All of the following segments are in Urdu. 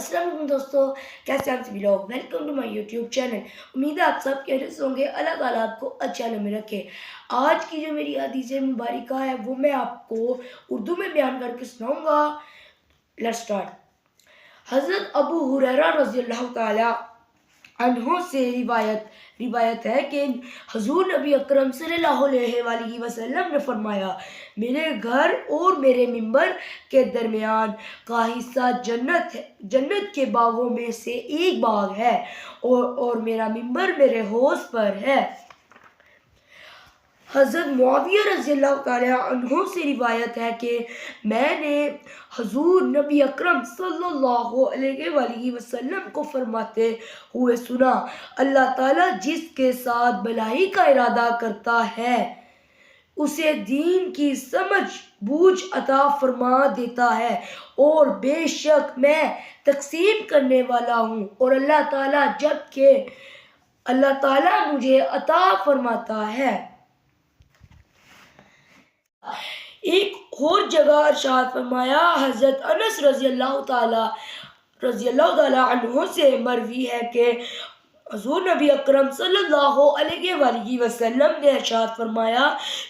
السلام علیکم دوستو، کیسے آپ سبھی لوگ؟ Welcome to my YouTube channel. امید ہے آپ سب خیریت سے ہوں گے۔ اللہ تعالیٰ آپ کو اچھے حال میں رکھے۔ آج کی جو میری حدیث مبارکہ ہے وہ میں آپ کو اردو میں بیان کر کے سناؤں گا۔ Let's start. حضرت ابو ہریرہ رضی اللہ تعالیٰ عنہ سے روایت ہے کہ حضور نبی اکرم صلی اللہ علیہ وآلہ وسلم نے فرمایا، میرے گھر اور میرے منبر کے درمیان کا حصہ جنت کے باغوں میں سے ایک باغ ہے اور میرا منبر میرے حوض پر ہے۔ حضرت معاویہ رضی اللہ تعالیٰ عنہ سے روایت ہے کہ میں نے حضور نبی اکرم صلی اللہ علیہ وآلہ وسلم کو فرماتے ہوئے سنا، اللہ تعالیٰ جس کے ساتھ بھلائی کا ارادہ کرتا ہے اسے دین کی سمجھ بوجھ عطا فرما دیتا ہے، اور بے شک میں تقسیم کرنے والا ہوں، اور اللہ تعالیٰ مجھے عطا فرماتا ہے۔ ایک اور جگہ ارشاد فرمایا، حضرت انس رضی اللہ تعالیٰ عنہ سے مروی ہے کہ حضور نبی اکرم صلی اللہ علیہ وآلہ وسلم نے ارشاد فرمایا،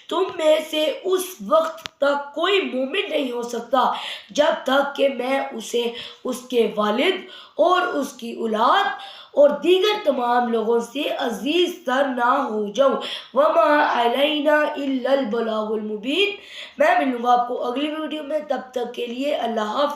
تم میں سے اس وقت تک کوئی مومن نہیں ہو سکتا جب تک کہ میں اسے اس کے والد اور اس کی اولاد اور دیگر تمام لوگوں سے عزیز تر نہ ہو جاؤں۔ وما علینا الا البلاغ المبین۔ میں ملوں گا آپ کو اگلی ویڈیو میں، تب تک کے لیے اللہ حافظ۔